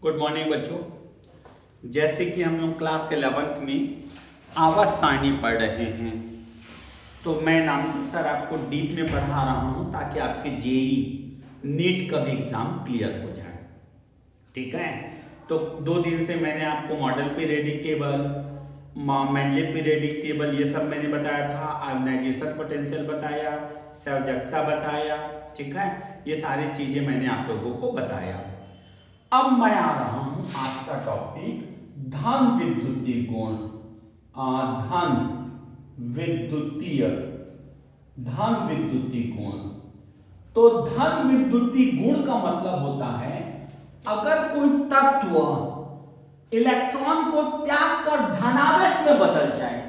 Good morning बच्चों। जैसे कि हम लोग क्लास 11th में आवाज सारणी पढ़ रहे हैं, तो मैं नाम सर आपको डीप में पढ़ा रहा हूं ताकि आपके जेई नीट का भी एग्जाम क्लियर हो जाए। ठीक है, तो 2 दिन से मैंने आपको model periodic table, Mendeleev periodic table ये सब मैंने बताया था, आयोनाइजेशन पोटेंशियल बताया, सवर्जकता बताया। ठीक है, ये सारी चीजें मैंने आप लोगों को बताया। अब मैं आ रहा हूं आज का टॉपिक धन विद्युतीय गुण। धन विद्युतीय धन विद्युतीय गुण। तो धन विद्युतीय गुण का मतलब होता है अगर कोई तत्व इलेक्ट्रॉन को त्याग कर धनावेश में बदल जाए,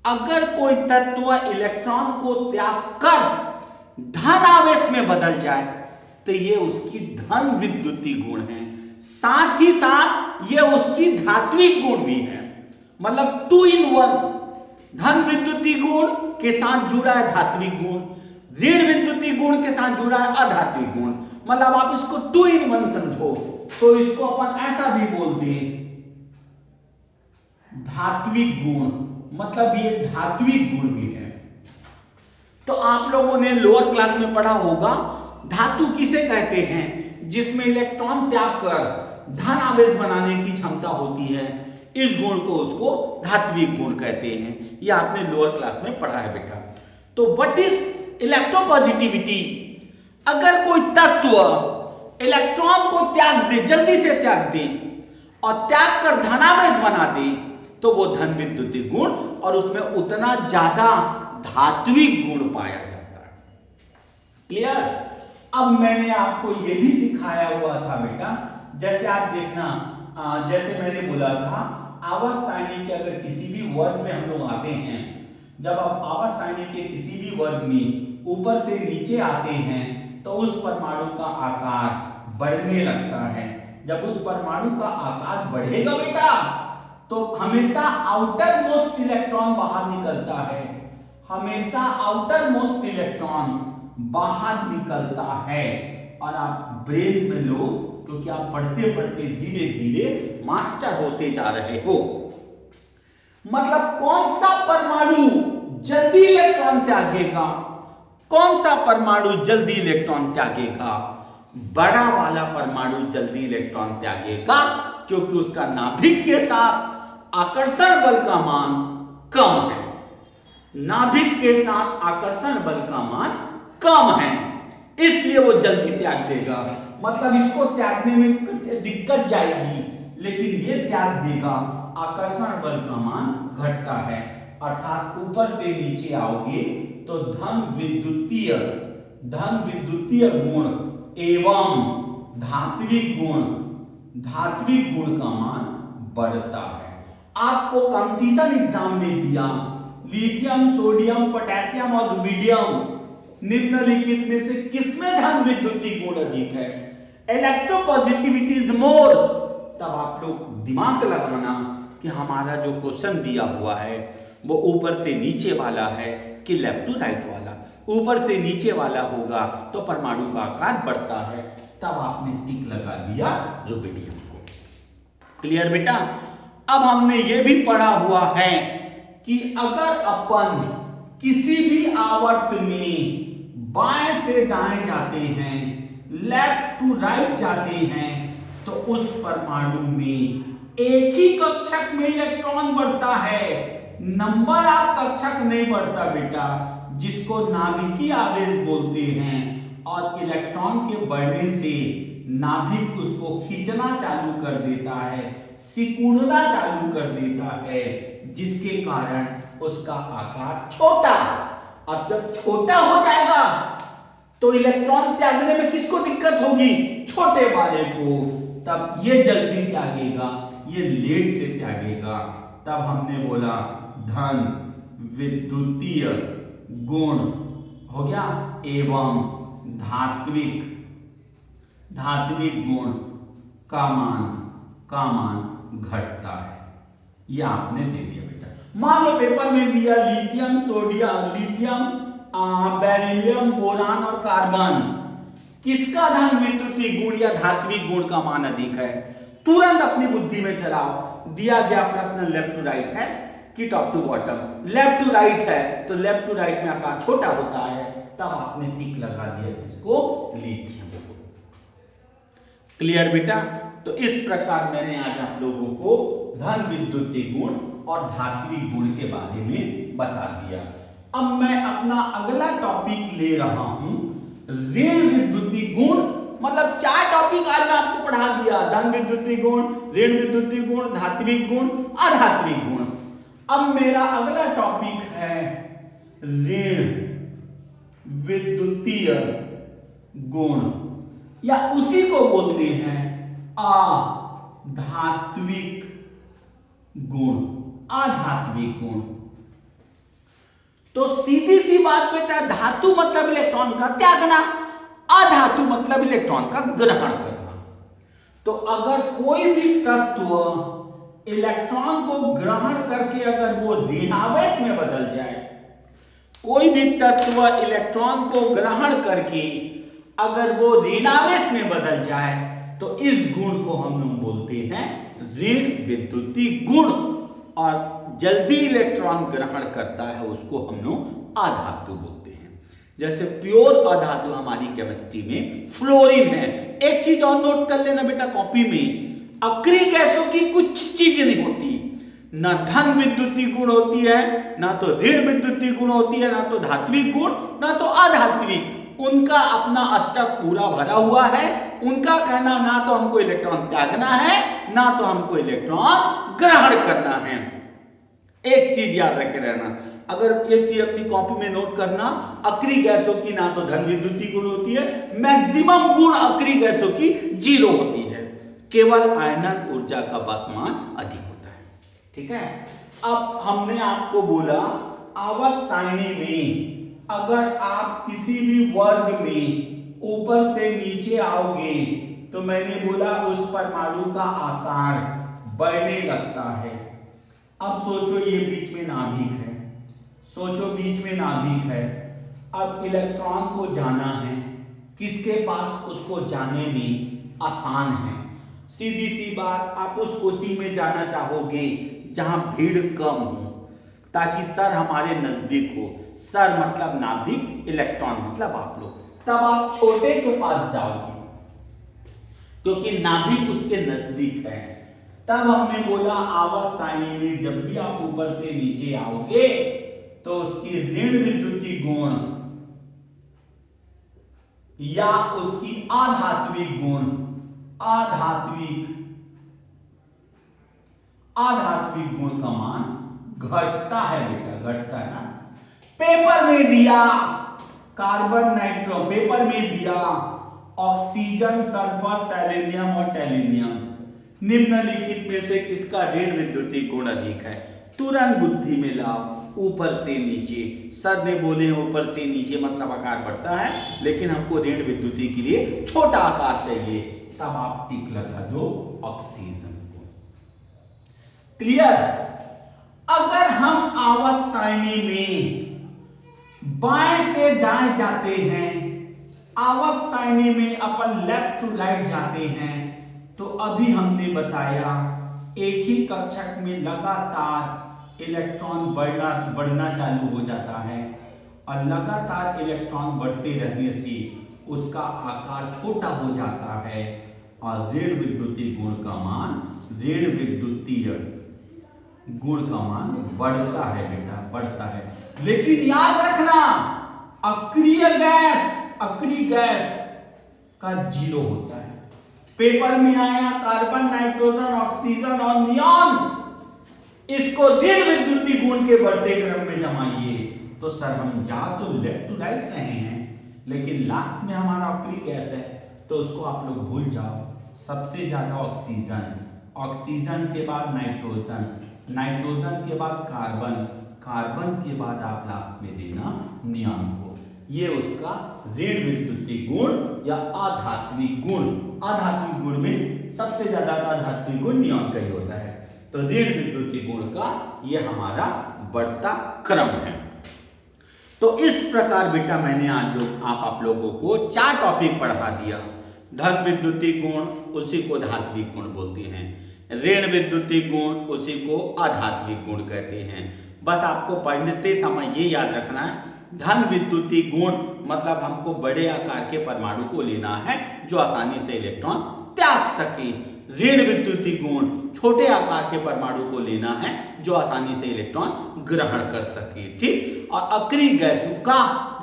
अगर कोई तत्व इलेक्ट्रॉन को त्याग कर धनावेश में बदल जाए तो ये उसकी धन विद्युतीय गुण है। साथ ही साथ ये उसकी धात्विक गुण भी है, मतलब 2 in 1। धन विद्युतीय गुण के साथ जुड़ा है धात्विक गुण, ऋण विद्युतीय गुण के साथ जुड़ा है अधात्विक गुण। मतलब आप इसको 2 in 1 समझो, तो इसको अपन ऐसा भी बोलते हैं धात्विक गुण, मतलब ये धात्विक गुण भी है। तो आप लोगों ने लोअर क्लास में पढ़ा होगा धातु किसे कहते हैं, जिसमें इलेक्ट्रॉन त्याग कर धन आवेश बनाने की क्षमता होती है। इस गुण को उसको धात्विक गुण कहते हैं। यह आपने लोअर क्लास में पढ़ा है बेटा। तो व्हाट इज इलेक्ट्रोपॉजिटिविटी? अगर कोई तत्व इलेक्ट्रॉन को त्याग दे, जल्दी से त्याग दे और त्याग कर धनावेश बना दे, तो वो धन विद्युतीय गुण और उसमें उतना ज्यादा धात्विक गुण पाया जाता है। क्लियर? अब मैंने आपको यह भी सिखाया हुआ था बेटा, जैसे आप देखना, जैसे मैंने बोला था आवाज सारणी के अगर किसी भी वर्ग में हम लोग आते हैं, जब आप आवाज सारणी के किसी भी वर्ग में ऊपर से नीचे आते हैं तो उस परमाणु का आकार बढ़ने लगता है। जब उस परमाणु का आकार बढ़ेगा बेटा तो हमेशा आउटर मोस्ट इलेक्ट्रॉन बाहर निकलता है, हमेशा आउटर मोस्ट इलेक्ट्रॉन बाहर निकलता है। और आप ब्रेन में लो, क्योंकि आप पढ़ते पढ़ते धीरे धीरे मास्टर होते जा रहे हो। मतलब कौन सा परमाणु जल्दी इलेक्ट्रॉन त्यागेगा, कौन सा परमाणु जल्दी इलेक्ट्रॉन त्यागेगा? बड़ा वाला परमाणु जल्दी इलेक्ट्रॉन त्यागेगा, क्योंकि उसका नाभिक के साथ आकर्षण बल का मान कम है। नाभिक के साथ आकर्षण बल का मान कम है, इसलिए वो जल्दी त्याग देगा। मतलब इसको त्यागने में दिक्कत जाएगी, लेकिन ये त्याग देगा। आकर्षण बल का मान घटता है, अर्थात ऊपर से नीचे आओगे तो धन विद्युतीय गुण एवं धात्विक गुण का मान बढ़ता है। आपको कंपटीशन एग्जाम में दिया लिथियम, सोडियम, पोटेशियम और रुबिडियम निम्नलिखित में से किसमें धन विद्युतीय गुण अधिक है? Electropositivity is more. तब आप लोग दिमाग लगाना कि हमारा जो क्वेश्चन दिया हुआ है वो ऊपर से नीचे वाला है कि लेफ्ट टू राइट वाला। ऊपर से नीचे वाला होगा तो परमाणु का आकार बढ़ता है, तब आपने टिक लगा दिया रुबिडियम को। क्लियर बेटा? अब हमने ये भी पढ़ा हुआ है कि अगर अपन किसी भी आवर्त में बाएं से दाएं जाते हैं, लेफ्ट टू राइट जाते हैं, तो उस परमाणु में एक ही कक्षक में इलेक्ट्रॉन बढ़ता है, नंबर ऑफ कक्षक नहीं बढ़ता बेटा, जिसको नाभिकीय आवेश बोलते हैं। और इलेक्ट्रॉन के बढ़ने से नाभिक उसको खींचना चालू कर देता है, सिकुड़ना चालू कर देता है, जिसके कारण उसका आकार छोटा। अब जब छोटा हो जाएगा तो इलेक्ट्रॉन त्यागने में किसको दिक्कत होगी? छोटे वाले को। तब ये जल्दी त्यागेगा, ये लेट से त्यागेगा। तब हमने बोला धन विद्युतीय गुण हो गया एवं धात्विक गुण का मान घटता है। ये आपने दे दिया बेटा। मान लो पेपर में दिया lithium, sodium, lithium, beryllium, boron और कार्बन, किसका धन विद्युतीय गुण या धात्विक गुण का मान अधिक है? तुरंत अपनी बुद्धि में चलाओ। दिया गया प्रश्न लेफ्ट टू राइट है कि top to bottom? Left to right है तो लेफ्ट टू राइट में आकार छोटा होता है, तब आपने टिक लगा दिया इसको लिथियम। क्लियर बेटा? तो इस प्रकार मैंने आज आप लोगों को धन विद्युतीय गुण और धात्विक गुण के बारे में बता दिया। अब मैं अपना अगला टॉपिक ले रहा हूं, ऋण विद्युतीय गुण। मतलब 4 टॉपिक आज मैं आपको पढ़ा दिया, धन विद्युतीय गुण, ऋण विद्युतीय गुण, धात्विक गुण, अधात्विक गुण। अब मेरा अगला टॉपिक है ऋण विद्युतीय गुण, या उसी को बोलते हैं अधात्विक गुण। अधात्विक गुण तो सीधी सी बात बेटा, धातु मतलब इलेक्ट्रॉन का त्यागना, अधातु मतलब इलेक्ट्रॉन का ग्रहण करना। तो अगर कोई भी तत्व इलेक्ट्रॉन को ग्रहण करके अगर वो ऋणावेश में बदल जाए, कोई भी तत्व इलेक्ट्रॉन को ग्रहण करके अगर वो ऋणावेश में बदल जाए, तो इस गुण को हम लोग बोलते हैं ऋण विद्युतीय गुण। और जल्दी इलेक्ट्रॉन ग्रहण करता है उसको हम लोग अधातु बोलते हैं। जैसे प्योर अधातु हमारी केमिस्ट्री में फ्लोरीन है। एक चीज और नोट कर लेना बेटा कॉपी में, अक्रिय गैसों की कुछ चीज नहीं होती, ना धन विद्युतीय गुण होती है, ना तो ऋण विद्युतीय गुण होती है, ना तो धात्विक गुण, ना तो अधात्विक। उनका अपना अष्टक पूरा भरा हुआ है। उनका कहना ना तो हमको इलेक्ट्रॉन त्यागना है, ना तो हमको इलेक्ट्रॉन ग्रहण करना है। एक चीज याद रखे रहना, अगर एक चीज अपनी कॉपी में नोट करना, अक्रिय गैसों की ना तो धन विद्युतीय गुण होती है, मैक्सिमम गुण अक्रिय गैसों की 0 होती है, केवल आयनन ऊर्जा का बसमान अधिक होता है। ठीक है? अब हमने आपको बोला आवर्त सारणी में अगर आप किसी भी वर्ग में ऊपर से नीचे आओगे, तो मैंने बोला उस परमाणु का आकार बढ़ने लगता है। अब सोचो ये बीच में नाभिक है, सोचो बीच में नाभिक है। अब इलेक्ट्रॉन को जाना है, किसके पास उसको जाने में आसान है? सीधी सी बात, आप उस कोचिंग में जाना चाहोगे जहां भीड़ कम हो, ताकि सर हमारे नजदीक हो। सर मतलब नाभिक, इलेक्ट्रॉन मतलब आप लोग। तब आप छोटे के पास जाओगे क्योंकि नाभिक उसके नजदीक है। तब हमने बोला आवर्त सारणी में जब भी आप ऊपर से नीचे आओगे तो उसकी ऋण विद्युतीय गुण या उसकी आधात्विक गुण, आधात्विक गुण का मान घटता है बेटा, घटता है ना। पेपर में दिया कार्बन नाइट्रो, पेपर में दिया ऑक्सीजन, सल्फर, सेलेनियम और टेलिनियम, निम्नलिखित में से किसका ऋण विद्युतीय गुण अधिक है? तुरंत बुद्धि में लाओ, ऊपर से नीचे। सर ने बोले ऊपर से नीचे मतलब आकार बढ़ता है, लेकिन हमको ऋण विद्युतीय के लिए छोटा आकार चाहिए, तब आप टिक लगा दो ऑक्सीजन को। क्लियर? अगर हम आवर्त सारणी में बाएं से दाएं जाते हैं, आवर्त सारणी में अपन लेफ्ट टू राइट जाते हैं, तो अभी हमने बताया एक ही कक्षक में लगातार इलेक्ट्रॉन बढ़ना चालू हो जाता है, और लगातार इलेक्ट्रॉन बढ़ते रहने से उसका आकार छोटा हो जाता है, और ऋण विद्युतीय गुण का मान, ऋण विद्युतीय गुण का मान बढ़ता है बेटा, बढ़ता है। लेकिन याद रखना अक्रिय गैस का 0 होता है। पेपर में आया कार्बन, नाइट्रोजन, ऑक्सीजन और नियॉन, इसको ऋण विद्युतीय गुण के बढ़ते क्रम में जमाइए, तो सर हम जा तो लेफ्ट टू राइट रहे हैं, लेकिन लास्ट में हमारा अक्रिय गैस है, तो उसको आप लोग भूल जाओ। सबसे ज्यादा ऑक्सीजन, ऑक्सीजन के बाद नाइट्रोजन, नाइट्रोजन के बाद कार्बन, कार्बन के बाद आप लास्ट में देना नियॉन को। ये उसका ऋण विद्युतीय गुण या आधात्मिक गुण। आधात्मिक गुण में सबसे ज्यादा आधात्मिक गुण नियॉन का ही होता है, तो ऋण विद्युतीय गुण का ये हमारा बढ़ता क्रम है। तो इस प्रकार बेटा मैंने आज आप लोगों को 4 टॉपिक पढ़ा दिया। धन विद्युतीय गुण, उसी को धात्विक गुण बोलते हैं। ऋण विद्युतीय गुण, उसी को अधात्विक गुण कहते हैं। बस आपको पढ़ते समय ये याद रखना है, धन विद्युतीय गुण मतलब हमको बड़े आकार के परमाणु को लेना है जो आसानी से इलेक्ट्रॉन त्याग सके। ऋण विद्युतीय गुण छोटे आकार के परमाणु को लेना है जो आसानी से इलेक्ट्रॉन ग्रहण कर सके। ठीक, और अक्रिय गैसों का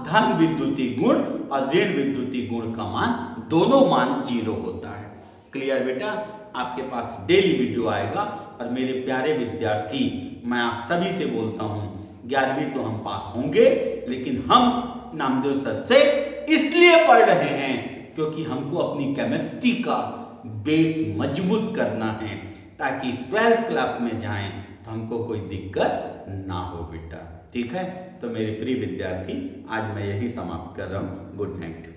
धन विद्युतीय गुण और ऋण विद्युतीय गुण का मान, दोनों मान 0 होता है। क्लियर बेटा? आपके पास डेली वीडियो आएगा। और मेरे प्यारे विद्यार्थी, मैं आप सभी से बोलता हूं, 11वीं तो हम पास होंगे, लेकिन हम नामदेव सर से इसलिए पढ़ रहे हैं क्योंकि हमको अपनी केमिस्ट्री का बेस मजबूत करना है, ताकि 12th क्लास में जाएं तो हमको कोई दिक्कत ना हो बेटा। ठीक है? तो मेरे प्रिय विद्यार्थी, आज मैं यही समाप्त कर रहा हूं। Good night.